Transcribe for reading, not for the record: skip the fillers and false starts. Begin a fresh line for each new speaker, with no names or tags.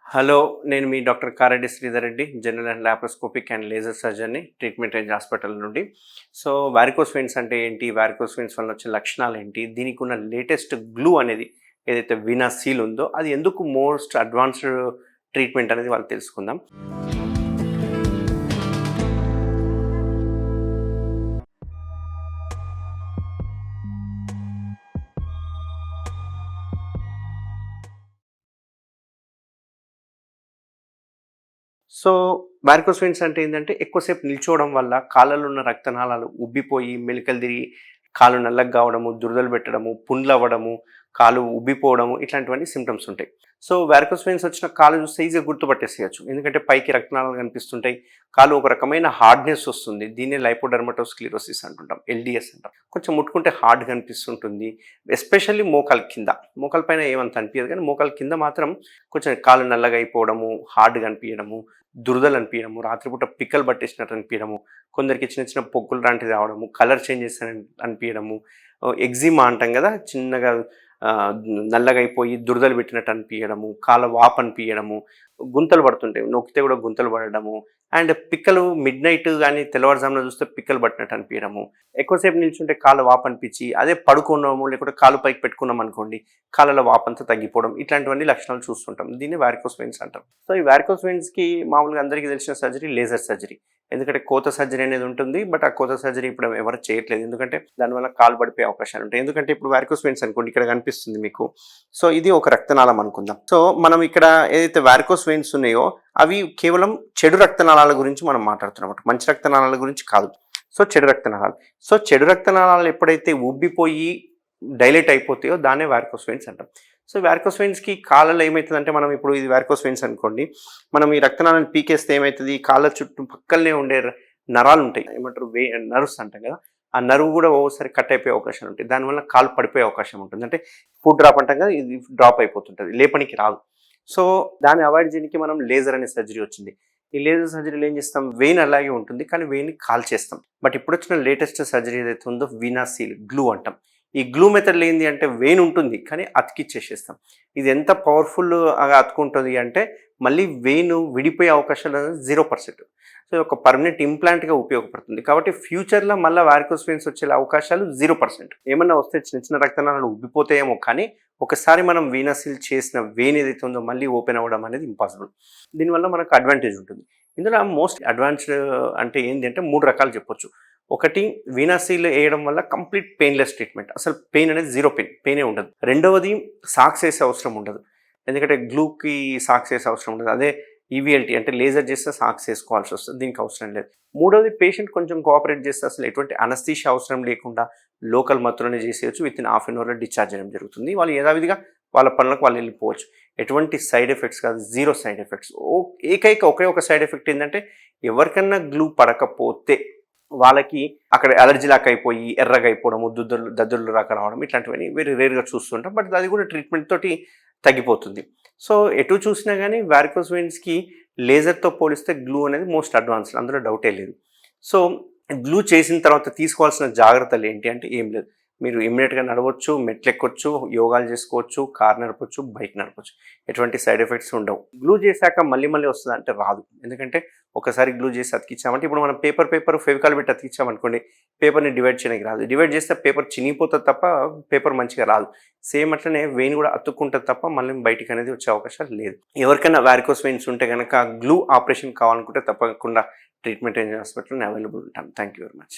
Hello. నేను మీ doctor Kareddy Sridhar Reddy, general and laparoscopic and laser సర్జన్ని, ట్రీట్మెంట్ రేంజ్ హాస్పిటల్ నుండి. సో, వారికోస్ వెయిన్స్ అంటే ఏంటి? వారికోస్ వెయిన్స్ వల్ల వచ్చే లక్షణాలేంటి? దీనికి ఉన్న లేటెస్ట్ గ్లూ అనేది ఏదైతే వీనాసీల్ ఉందో, అది ఎందుకు మోస్ట్ అడ్వాన్స్డ్ ట్రీట్మెంట్ అనేది వాళ్ళు తెలుసుకుందాం. సో, వారికోస్ వెయిన్స్ అంటే ఏంటంటే ఎక్కువసేపు నిల్చోవడం వల్ల కాళ్ళలో ఉన్న రక్తనాళాలు ఉబ్బిపోయి, మెలికలు తిరిగి కాళ్ళు నల్లగా కావడము, దురదలు పెట్టడము, పుండ్లవ్వడము, కాలు ఉబ్బిపోవడము ఇట్లాంటివన్నీ సింప్టమ్స్ ఉంటాయి. సో, వారికోస్ వెయిన్స్ వచ్చిన కాలు చూస్తే ఈజీగా గుర్తుపట్టేసేయచ్చు. ఎందుకంటే పైకి రక్తనాళాలు కనిపిస్తుంటాయి. కాలు ఒక రకమైన హార్డ్‌నెస్ వస్తుంది. దీన్నే లైపోడెర్మటోస్క్లిరోసిస్ అంటుంటాం. ఎల్‌డిఎస్ అంటాం. కొంచెం ముట్టుకుంటే హార్డ్‌గా అనిపిస్తుంటుంది. ఎస్పెషల్లీ మోకాలు కింద. మోకాలు పైన ఏమంత అనిపియదు కానీ మోకాలు కింద మాత్రం కొంచెం కాళ్ళు నల్లగా అయిపోవడము, హార్డ్‌గా అనిపియడము, దురదలు అనిపియడము, రాత్రిపూట పిక్కలు పట్టేసినట్టు అనిపియడము, కొందరికి చిన్న చిన్న పొక్కులు లాంటివి రావడము, కలర్ చేంజెస్ అనిపియడము, ఎగ్జిమా అంటాం కదా, చిన్నగా నల్లగా అయిపోయి దురదలు పెట్టినట్టు అనిపియడము, కాళ్ళ వాపు అనిపియడము, గుంతలు పడుతుంటాయి, నొక్కితే కూడా గుంతలు పడడము, అండ్ పిక్కలు మిడ్ నైట్ కానీ తెల్లవారుజామున చూస్తే పిక్కలు పట్టినట్టు అనిపించడము, ఎక్కువసేపు నిల్చుంటే కాళ్ళ వాపు అనిపించి అదే పడుకున్నాము లేకుంటే కాలు పైకి పెట్టుకున్నాం అనుకోండి, కాళ్ళలో వాపంతా తగ్గిపోవడం, ఇట్లాంటివన్నీ లక్షణాలు చూస్తుంటాం. దీన్ని వారికోస్ వెయిన్స్ అంటారు. సో ఈ వారికోస్ వెయిన్స్కి మామూలుగా అందరికీ తెలిసిన సర్జరీ లేజర్ సర్జరీ. ఎందుకంటే కోత సర్జరీ అనేది ఉంటుంది, బట్ ఆ కోత సర్జరీ ఇప్పుడు ఎవరు చేయట్లేదు. ఎందుకంటే దానివల్ల కాలు పడిపోయే అవకాశాలు ఉంటాయి. ఎందుకంటే ఇప్పుడు వారికోస్ వెయిన్స్ అనుకోండి, ఇక్కడ కనిపిస్తుంది మీకు. సో ఇది ఒక రక్తనాళం అనుకుందాం. సో మనం ఇక్కడ ఏదైతే వారికోస్ వెయిన్స్ ఉన్నాయో అవి కేవలం చెడు రక్తనాళాల గురించి మనం మాట్లాడుతున్నాం, మంచి రక్తనాళాల గురించి కాదు. సో చెడు రక్తనాళాలు. సో చెడు రక్తనాళాలు ఎప్పుడైతే ఉబ్బిపోయి డైలేట్ అయిపోతాయో దాన్నే వారికోస్ వెయిన్స్ అంటాం. సో వారికోస్ వెయిన్స్కి కాళ్ళలో ఏమవుతుందంటే, మనం ఇప్పుడు ఇది వారికోస్ వెయిన్స్ అనుకోండి, మనం ఈ రక్తనాళాన్ని పీకేస్తే ఏమవుతుంది, కాళ్ళ చుట్టూ పక్కనే ఉండే నరాలు ఉంటాయి, ఏమంటారు నర్వ్స్ అంటాం కదా, ఆ నరువు కూడా ఓసారి కట్ అయిపోయే అవకాశాలు ఉంటాయి. దానివల్ల కాలు పడిపోయే అవకాశం ఉంటుంది. అంటే ఫుడ్ డ్రాప్ అంటాం కదా, ఇది డ్రాప్ అయిపోతుంటుంది, లేపనికి రాదు. సో దాన్ని అవాయిడ్ చేయడానికి మనం లేజర్ అనే సర్జరీ వచ్చింది. ఈ లేజర్ సర్జరీలో ఏం చేస్తాం, వెయిన్ అలాగే ఉంటుంది కానీ వెయిన్ని కాల్ చేస్తాం. బట్ ఇప్పుడు వచ్చిన లేటెస్ట్ సర్జరీ ఏదైతే ఉందో వీనాసీల్ గ్లూ అంటాం. ఈ గ్లూ మెథడ్లో ఏంది అంటే, వెయిన్ ఉంటుంది కానీ అతికిచ్చేసేస్తాం. ఇది ఎంత పవర్ఫుల్గా అతుకుంటుంది అంటే మళ్ళీ వెయిన్ విడిపోయే అవకాశాలు 0%. సో ఒక పర్మనెంట్ ఇంప్లాంట్గా ఉపయోగపడుతుంది. కాబట్టి ఫ్యూచర్లో మళ్ళీ వారికోస్ వెయిన్స్ వచ్చే అవకాశాలు 0%. ఏమన్నా వస్తే చిన్న చిన్న రక్తనాళాలు ఉబ్బిపోతాయేమో, కానీ ఒకసారి మనం వీనాసీల్ చేసిన వెయిన్ ఏదైతే ఉందో మళ్ళీ ఓపెన్ అవ్వడం అనేది ఇంపాసిబుల్. దీనివల్ల మనకు అడ్వాంటేజ్ ఉంటుంది. ఇందులో మోస్ట్ అడ్వాన్స్డ్ అంటే ఏంటి అంటే 3 రకాలు చెప్పొచ్చు. ఒకటి, వీనాసీల్ వేయడం వల్ల కంప్లీట్ పెయిన్లెస్ ట్రీట్మెంట్, అసలు పెయిన్ అనేది 0 పెయినే ఉండదు. రెండవది, సాక్స్ వేసే అవసరం ఉండదు. ఎందుకంటే గ్లూకి సాక్స్ వేసే అవసరం ఉండదు. అదే ఈవీఎల్టీ అంటే లేజర్ చేస్తే సాక్స్ వేసుకోవాల్సి వస్తుంది, దీనికి అవసరం లేదు. మూడవది, పేషెంట్ కొంచెం కోఆపరేట్ చేస్తే అసలు ఎటువంటి అనస్థీషియా అవసరం లేకుండా లోకల్ మత్తులోనే చేసేయచ్చు. వితిన్ హాఫ్ అన్ అవర్లో డిశ్చార్జ్ చేయడం జరుగుతుంది. వాళ్ళు యథావిధిగా వాళ్ళ పనులకు వాళ్ళు వెళ్ళిపోవచ్చు. ఎటువంటి సైడ్ ఎఫెక్ట్స్ కాదు, 0 సైడ్ ఎఫెక్ట్స్. ఒకే ఒక సైడ్ ఎఫెక్ట్ ఏంటంటే, ఎవరికన్నా గ్లూ పడకపోతే వాళ్ళకి అక్కడ అలర్జీ లాగా అయిపోయి ఎర్రగా అయిపోవడము, దద్దుర్లు రాక రావడం, ఇట్లాంటివన్నీ వెరీ రేర్గా చూస్తుంటాం. బట్ అది కూడా ట్రీట్మెంట్ తోటి తగ్గిపోతుంది. సో ఎటు చూసినా కానీ వారికోస్ వెయిన్స్కి లేజర్తో పోలిస్తే గ్లూ అనేది మోస్ట్ అడ్వాన్స్డ్, అందులో డౌటే లేదు. సో గ్లూ చేసిన తర్వాత తీసుకోవాల్సిన జాగ్రత్తలు ఏంటి అంటే ఏం లేదు. మీరు ఇమ్మీడియట్గా నడవచ్చు, మెట్లు ఎక్కొచ్చు, యోగాలు చేసుకోవచ్చు, కార్ నడపచ్చు, బైక్ నడపచ్చు. ఎటువంటి సైడ్ ఎఫెక్ట్స్ ఉండవు. గ్లూ చేశాక మళ్ళీ మళ్ళీ వస్తుంది అంటే రాదు. ఎందుకంటే ఒకసారి గ్లూ చేసి అతికిచ్చామంటే, ఇప్పుడు మనం పేపర్ ఫెవికాల్ పెట్టి అతికిచ్చామనుకోండి, పేపర్ని డివైడ్ చేయడానికి రాదు. డివైడ్ చేస్తే పేపర్ చినిగిపోతుంది తప్ప పేపర్ మంచిగా రాదు. సేమ్ అట్లనే వెయిన్ కూడా అతుక్కుంటుంది తప్ప మళ్ళీ బయటికి అనేది వచ్చే అవకాశాలు లేదు. ఎవరికైనా వారికోస్ వెయిన్స్ ఉంటే కనుక గ్లూ ఆపరేషన్ కావాలనుకుంటే తప్పకుండా ట్రీట్మెంట్ రేంజ్ హాస్పిటల్లో అవైలబుల్ ఉంటాం. Thank you very much.